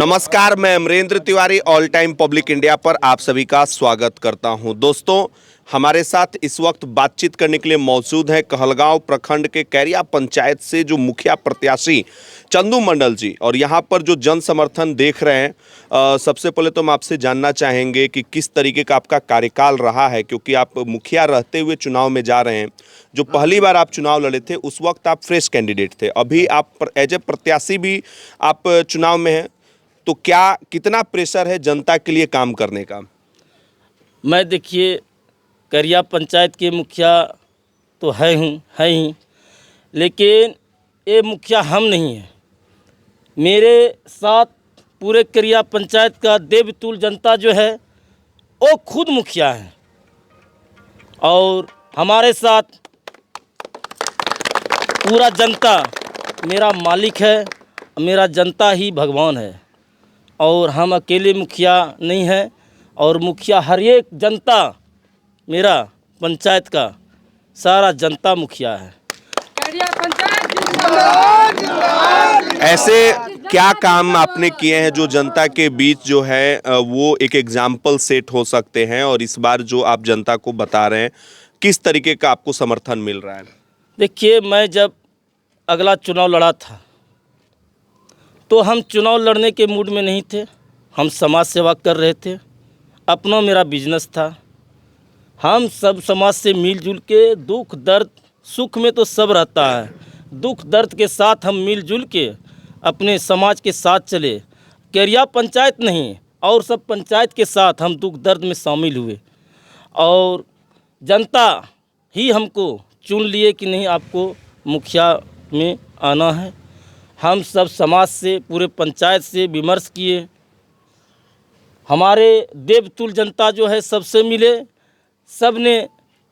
नमस्कार, मैं Amrendra Tiwari All Time Public India पर आप सभी का स्वागत करता हूं। दोस्तों, हमारे साथ इस वक्त बातचीत करने के लिए मौजूद हैं कहलगांव प्रखंड के कैरिया पंचायत से जो मुखिया प्रत्याशी चंदू मंडल जी। और यहां पर जो जन समर्थन देख रहे हैं, सबसे पहले तो हम आपसे जानना चाहेंगे कि किस तरीके का आपका कार्यकाल रहा है, क्योंकि आप मुखिया रहते हुए चुनाव में जा रहे हैं। जो पहली बार आप चुनाव लड़े थे उस वक्त आप फ्रेश कैंडिडेट थे, अभी आप एज ए प्रत्याशी भी आप चुनाव में हैं, तो कितना प्रेशर है जनता के लिए काम करने का? मैं देखिए कैरिया पंचायत के मुखिया तो है ही, लेकिन ये मुखिया हम नहीं हैं। मेरे साथ पूरे कैरिया पंचायत का देवतुल जनता जो है वो खुद मुखिया है, और हमारे साथ पूरा जनता मेरा मालिक है, मेरा जनता ही भगवान है। और हम अकेले मुखिया नहीं हैं, और मुखिया हर एक जनता, मेरा पंचायत का सारा जनता मुखिया है। ऐसे क्या काम आपने किए हैं जो जनता के बीच जो है वो एक एग्जाम्पल सेट हो सकते हैं, और इस बार जो आप जनता को बता रहे हैं किस तरीके का आपको समर्थन मिल रहा है? देखिए, मैं जब अगला चुनाव लड़ा था तो हम चुनाव लड़ने के मूड में नहीं थे। हम समाज सेवा कर रहे थे, अपना मेरा बिजनेस था। हम सब समाज से मिलजुल के दुख दर्द सुख में तो सब रहता है, दुख दर्द के साथ हम मिलजुल के अपने समाज के साथ चले। कैरिया पंचायत नहीं और सब पंचायत के साथ हम दुख दर्द में शामिल हुए, और जनता ही हमको चुन लिए कि नहीं, आपको मुखिया में आना है। हम सब समाज से, पूरे पंचायत से विमर्श किए। हमारे देवतुल जनता जो है सबसे मिले, सब ने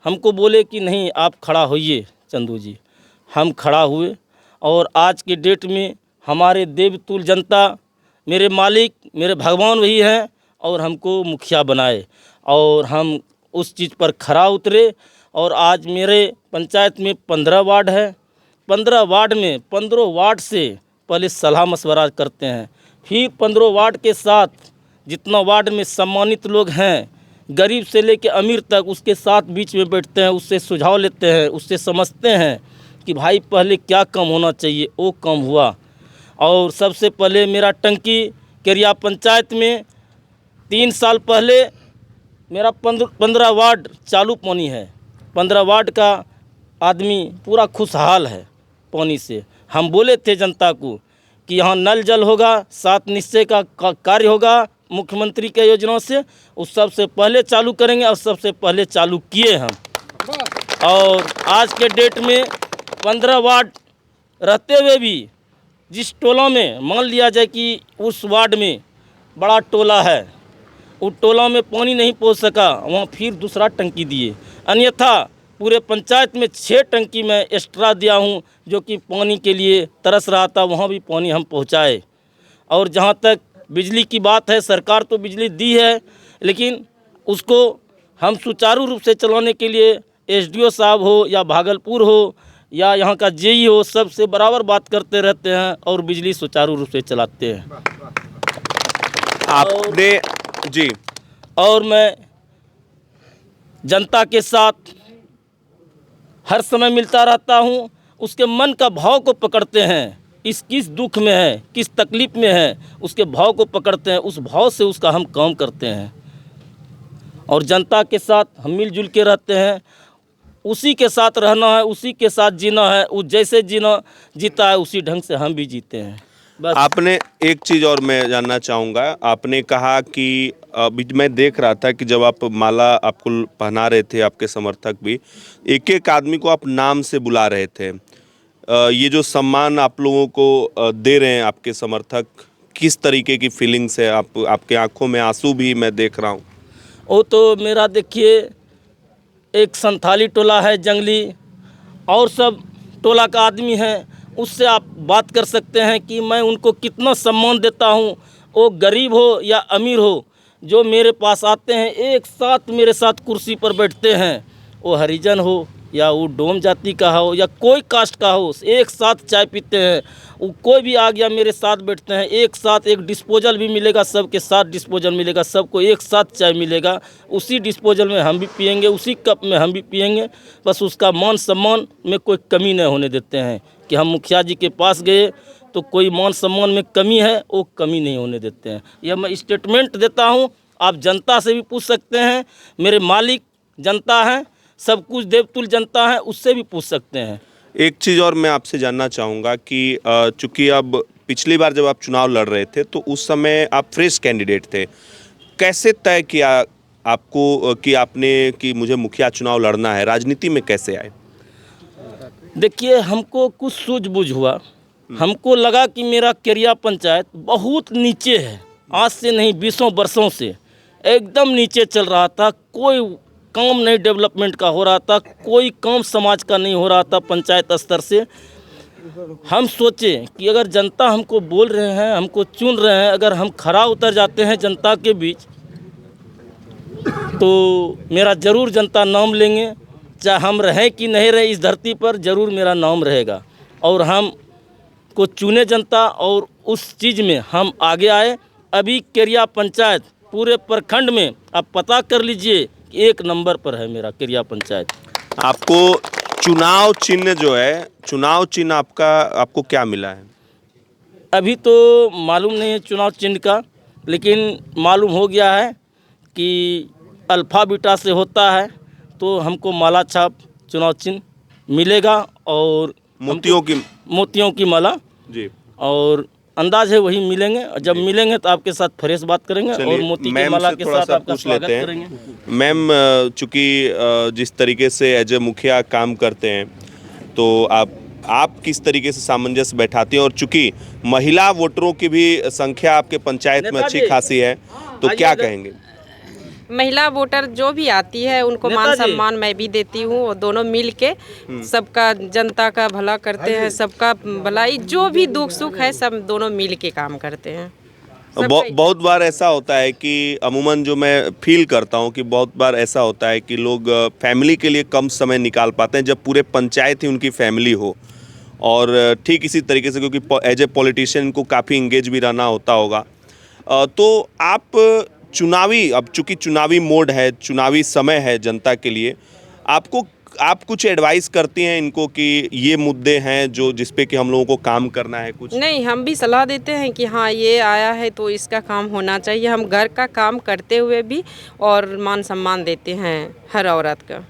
हमको बोले कि नहीं, आप खड़ा होइए चंदू जी। हम खड़ा हुए, और आज के डेट में हमारे देवतुल जनता, मेरे मालिक, मेरे भगवान वही हैं, और हमको मुखिया बनाए, और हम उस चीज़ पर खरा उतरे। और आज मेरे पंचायत में 15 वार्ड है। 15 वार्ड में 15 वार्ड से पहले सलाह मशवरा करते हैं, फिर 15 वार्ड के साथ जितना वार्ड में सम्मानित लोग हैं, गरीब से लेकर अमीर तक, उसके साथ बीच में बैठते हैं, उससे सुझाव लेते हैं, उससे समझते हैं कि भाई पहले क्या कम होना चाहिए, वो कम हुआ। और सबसे पहले मेरा टंकी कैरिया पंचायत में 3 साल पहले मेरा 15 वार्ड चालू पानी है। 15 वार्ड का आदमी पूरा खुशहाल है पानी से। हम बोले थे जनता को कि यहाँ नल जल होगा, 7 निश्चय का कार्य होगा मुख्यमंत्री के योजना से, उस सबसे पहले चालू करेंगे, और सबसे पहले चालू किए हम। और आज के डेट में 15 वार्ड रहते हुए भी जिस टोला में, मान लिया जाए कि उस वार्ड में बड़ा टोला है, उस टोला में पानी नहीं पहुँच सका, वहाँ फिर दूसरा टंकी दिए। अन्यथा पूरे पंचायत में 6 टंकी मैं एक्स्ट्रा दिया हूँ, जो कि पानी के लिए तरस रहा था, वहाँ भी पानी हम पहुँचाए। और जहाँ तक बिजली की बात है, सरकार तो बिजली दी है, लेकिन उसको हम सुचारू रूप से चलाने के लिए एसडीओ साहब हो या भागलपुर हो या यहाँ का जेई हो, सबसे बराबर बात करते रहते हैं, और बिजली सुचारू रूप से चलाते हैं। आपने जी, और मैं जनता के साथ हर समय मिलता रहता हूँ, उसके मन का भाव को पकड़ते हैं, किस दुख में है, किस तकलीफ़ में है, उसके भाव को पकड़ते हैं, उस भाव से उसका हम काम करते हैं। और जनता के साथ हम मिलजुल के रहते हैं, उसी के साथ रहना है, उसी के साथ जीना है। वो जैसे जीता है उसी ढंग से हम भी जीते हैं। बस। आपने एक चीज़ और मैं जानना चाहूँगा, आपने कहा कि अभी मैं देख रहा था कि जब आप माला आपको पहना रहे थे, आपके समर्थक भी एक एक आदमी को आप नाम से बुला रहे थे। ये जो सम्मान आप लोगों को दे रहे हैं आपके समर्थक, किस तरीके की फीलिंग्स है? आपके आंखों में आंसू भी मैं देख रहा हूँ। वो तो मेरा देखिए एक संथाली टोला है जंगली, और सब टोला का आदमी है, उससे आप बात कर सकते हैं कि मैं उनको कितना सम्मान देता हूँ। वो गरीब हो या अमीर हो, जो मेरे पास आते हैं, एक साथ मेरे साथ कुर्सी पर बैठते हैं, वो हरिजन हो या वो डोम जाति का हो या कोई कास्ट का हो, एक साथ चाय पीते हैं। वो कोई भी आ गया मेरे साथ बैठते हैं, एक साथ एक डिस्पोजल भी मिलेगा, सबके साथ डिस्पोजल मिलेगा, सबको एक साथ चाय मिलेगा। उसी डिस्पोजल में हम भी पिएंगे, उसी कप में हम भी पिएंगे। बस उसका मान सम्मान में कोई कमी नहीं होने देते हैं कि हम मुखिया जी के पास गए तो कोई मान सम्मान में कमी है, वो कमी नहीं होने देते हैं। यह मैं स्टेटमेंट देता हूँ, आप जनता से भी पूछ सकते हैं। मेरे मालिक जनता हैं, सब कुछ देवतुल्य जनता है, उससे भी पूछ सकते हैं। एक चीज़ और मैं आपसे जानना चाहूँगा कि चूंकि अब पिछली बार जब आप चुनाव लड़ रहे थे तो उस समय आप फ्रेश कैंडिडेट थे, कैसे तय किया आपको कि आपने कि मुझे मुखिया चुनाव लड़ना है, राजनीति में कैसे आए? देखिए, हमको कुछ सूझबूझ हुआ, हमको लगा कि मेरा केरिया पंचायत बहुत नीचे है, आज से नहीं 20 वर्षों से एकदम नीचे चल रहा था। कोई काम नहीं डेवलपमेंट का हो रहा था, कोई काम समाज का नहीं हो रहा था पंचायत स्तर से। हम सोचे कि अगर जनता हमको बोल रहे हैं, हमको चुन रहे हैं, अगर हम खरा उतर जाते हैं जनता के बीच तो मेरा ज़रूर जनता नाम लेंगे। चाहे हम रहें कि नहीं रहे इस धरती पर, ज़रूर मेरा नाम रहेगा। और हम को चुने जनता और उस चीज़ में हम आगे आए। अभी केरिया पंचायत पूरे प्रखंड में आप पता कर लीजिए कि 1 नंबर पर है मेरा केरिया पंचायत। आपको चुनाव चिन्ह जो है, चुनाव चिन्ह आपको क्या मिला है? अभी तो मालूम नहीं है चुनाव चिन्ह का, लेकिन मालूम हो गया है कि अल्फा बीटा से होता है, तो हमको माला छाप चुनाव चिन्ह मिलेगा और मोतियों की माला जी, और अंदाज है वही मिलेंगे। और जब मिलेंगे तो आपके साथ फ्रेश बात करेंगे और मोती की माला के साथ आपका स्वागत करेंगे। मैम, चूँकि जिस तरीके से एज ए मुखिया काम करते हैं तो आप किस तरीके से सामंजस्य बैठाते हैं, और चूँकि महिला वोटरों की भी संख्या आपके पंचायत में अच्छी खासी है, तो क्या कहेंगे? महिला वोटर जो भी आती है उनको मान सम्मान मैं भी देती हूँ, और दोनों मिल के सबका जनता का भला करते हैं, सबका भलाई जो भी दुख सुख है सब दोनों मिल के काम करते हैं। बहुत बार ऐसा होता है कि अमूमन जो मैं फील करता हूँ कि बहुत बार ऐसा होता है कि लोग फैमिली के लिए कम समय निकाल पाते हैं जब पूरे पंचायत ही उनकी फैमिली हो। और ठीक इसी तरीके से, क्योंकि एज ए पॉलिटिशियन को काफ़ी इंगेज भी रहना होता होगा, तो आप अब चूँकि चुनावी मोड है, चुनावी समय है जनता के लिए, आप कुछ एडवाइस करती हैं इनको कि ये मुद्दे हैं जिस पे कि हम लोगों को काम करना है? कुछ नहीं, हम भी सलाह देते हैं कि हाँ ये आया है तो इसका काम होना चाहिए। हम घर का काम करते हुए भी और मान सम्मान देते हैं हर औरत का।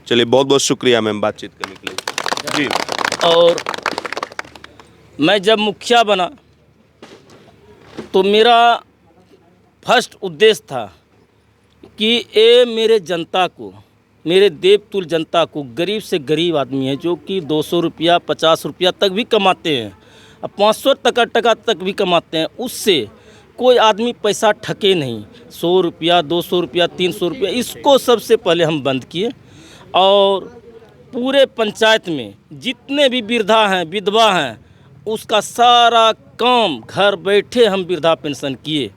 चलिए, बहुत बहुत शुक्रिया मैम बातचीत करने के लिए। जी, और मैं जब मुखिया बना तो मेरा फर्स्ट उद्देश्य था कि ये मेरे जनता को, मेरे देवतुल्य जनता को, गरीब से गरीब आदमी है जो कि 200 रुपया 50 रुपया तक भी कमाते हैं, अब 500 टका तक भी कमाते हैं, उससे कोई आदमी पैसा ठके नहीं। 100 रुपया 200 रुपया 300 रुपया इसको सबसे पहले हम बंद किए। और पूरे पंचायत में जितने भी वृद्धा हैं, विधवा हैं, उसका सारा काम घर बैठे हम वृद्धा पेंशन किए।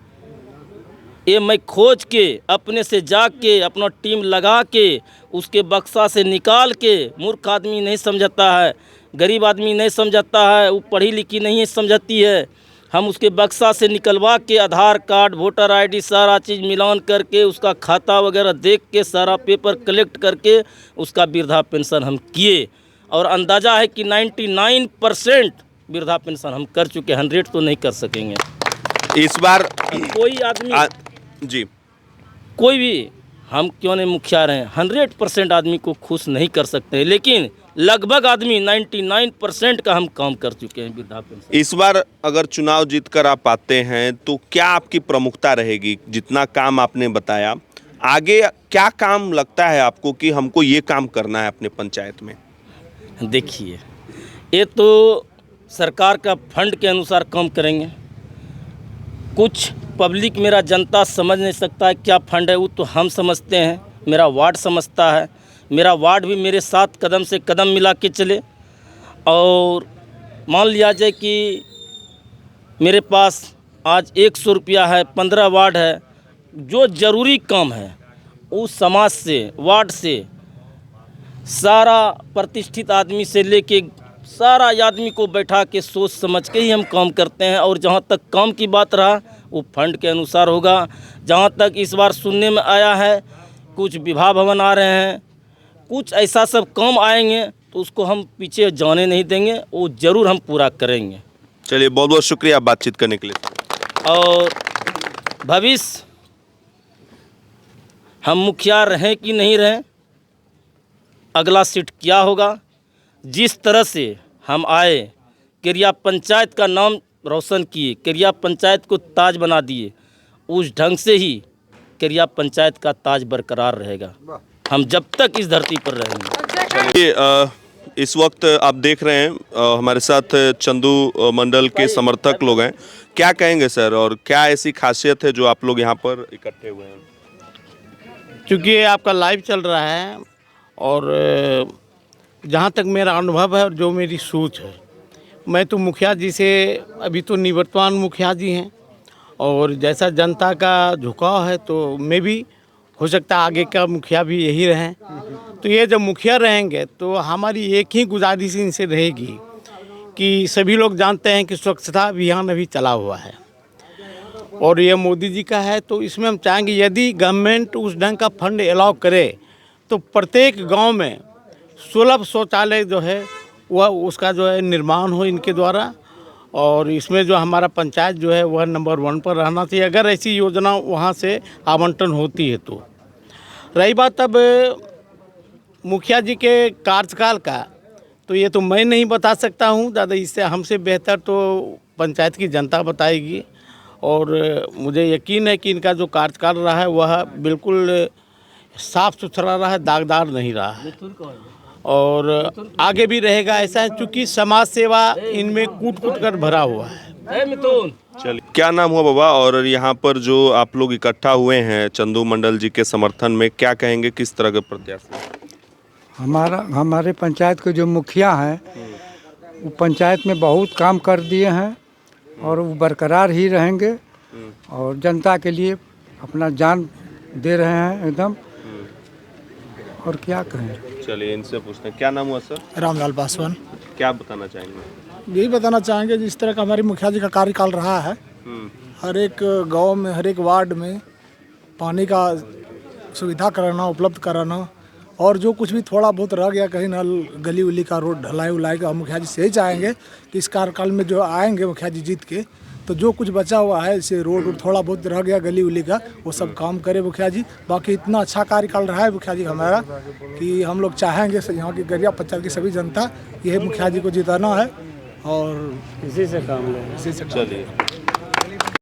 ये मैं खोज के अपने से जाके अपना टीम लगा के उसके बक्सा से निकाल के, मूर्ख आदमी नहीं समझता है, गरीब आदमी नहीं समझता है, वो पढ़ी लिखी नहीं समझती है, हम उसके बक्सा से निकलवा के आधार कार्ड, वोटर आईडी सारा चीज़ मिलान करके उसका खाता वगैरह देख के सारा पेपर कलेक्ट करके उसका वृद्धा पेंशन हम किए। और अंदाज़ा है कि 99% वृद्धा पेंशन हम कर चुके, 100 तो नहीं कर सकेंगे इस बार। कोई आदमी जी, कोई भी, हम क्यों नहीं मुखिया रहे, 100% आदमी को खुश नहीं कर सकते, लेकिन लगभग आदमी 99% का हम काम कर चुके हैं वृद्धा पेंशन। इस बार अगर चुनाव जीतकर आप आते हैं तो क्या आपकी प्रमुखता रहेगी? जितना काम आपने बताया, आगे क्या काम लगता है आपको कि हमको ये काम करना है अपने पंचायत में? देखिए, ये तो सरकार का फंड के अनुसार काम करेंगे। कुछ पब्लिक, मेरा जनता समझ नहीं सकता है क्या फंड है, वो तो हम समझते हैं, मेरा वार्ड समझता है, मेरा वार्ड भी मेरे साथ कदम से कदम मिला के चले। और मान लिया जाए कि मेरे पास आज 100 रुपया है, 15 वार्ड है, जो ज़रूरी काम है उस समाज से, वार्ड से सारा प्रतिष्ठित आदमी से लेके सारा आदमी को बैठा के सोच समझ के ही हम काम करते हैं। और जहाँ तक काम की बात रहा वो फंड के अनुसार होगा। जहाँ तक इस बार सुनने में आया है कुछ विवाह भवन आ रहे हैं, कुछ ऐसा सब काम आएंगे तो उसको हम पीछे जाने नहीं देंगे, वो ज़रूर हम पूरा करेंगे। चलिए, बहुत बहुत शुक्रिया बातचीत करने के लिए। और भविष्य हम मुखिया रहें कि नहीं रहें, अगला सीट क्या होगा। जिस तरह से हम आए, केरिया पंचायत का नाम रोशन किए, केरिया पंचायत को ताज बना दिए, उस ढंग से ही केरिया पंचायत का ताज बरकरार रहेगा, हम जब तक इस धरती पर रहेंगे। चलिए, इस वक्त आप देख रहे हैं हमारे साथ चंदू मंडल के समर्थक लोग हैं। क्या कहेंगे सर, और क्या ऐसी खासियत है जो आप लोग यहाँ पर इकट्ठे हुए हैं? क्योंकि ये आपका लाइव चल रहा है और जहाँ तक मेरा अनुभव है और जो मेरी सोच है, मैं तो मुखिया जी से अभी तो निवर्तमान मुखिया जी हैं और जैसा जनता का झुकाव है तो मैं भी हो सकता है आगे का मुखिया भी यही रहें। तो ये जब मुखिया रहेंगे तो हमारी एक ही गुजारिश इनसे रहेगी कि सभी लोग जानते हैं कि स्वच्छता अभियान अभी चला हुआ है और ये मोदी जी का है, तो इसमें हम चाहेंगे यदि गवर्नमेंट उस ढंग का फंड अलाउ करे तो प्रत्येक गांव में सुलभ शौचालय जो है वह उसका जो है निर्माण हो इनके द्वारा। और इसमें जो हमारा पंचायत जो है वह नंबर 1 पर रहना चाहिए अगर ऐसी योजना वहाँ से आवंटन होती है तो। रही बात अब मुखिया जी के कार्यकाल का, तो ये तो मैं नहीं बता सकता हूँ ज़्यादा, इससे हमसे बेहतर तो पंचायत की जनता बताएगी। और मुझे यकीन है कि इनका जो कार्यकाल रहा है वह बिल्कुल साफ़ सुथरा रहा है, दागदार नहीं रहा है और आगे भी रहेगा ऐसा है, क्योंकि समाज सेवा इनमें कूट कूट कर भरा हुआ है। चलिए, क्या नाम हुआ बाबा, और यहाँ पर जो आप लोग इकट्ठा हुए हैं चंदू मंडल जी के समर्थन में, क्या कहेंगे, किस तरह के प्रत्याशी? हमारे पंचायत के जो मुखिया हैं वो पंचायत में बहुत काम कर दिए हैं और वो बरकरार ही रहेंगे और जनता के लिए अपना जान दे रहे हैं एकदम। और क्या कहें? चलिए, इनसे पूछते हैं, क्या नाम हुआ सर? रामलाल पासवान। क्या बताना चाहेंगे? यही बताना चाहेंगे जिस तरह का हमारी मुखिया जी का कार्यकाल रहा है, हर एक गांव में हर एक वार्ड में पानी का सुविधा कराना, उपलब्ध कराना, और जो कुछ भी थोड़ा बहुत रह गया कहीं नल गली उली का रोड ढलाई उलाई का, मुखिया जी से ही चाहेंगे कि इस कार्यकाल में जो आएंगे मुखिया जी जीत के, तो जो कुछ बचा हुआ है जैसे रोड थोड़ा बहुत रह गया गली उली का, वो सब काम करे मुखिया जी। बाकी इतना अच्छा कार्यकाल रहा है मुखिया जी हमारा कि हम लोग चाहेंगे यहाँ की गरिया पंचायत की सभी जनता यही मुखिया जी को जिताना है और इसी से काम लें। चलिए।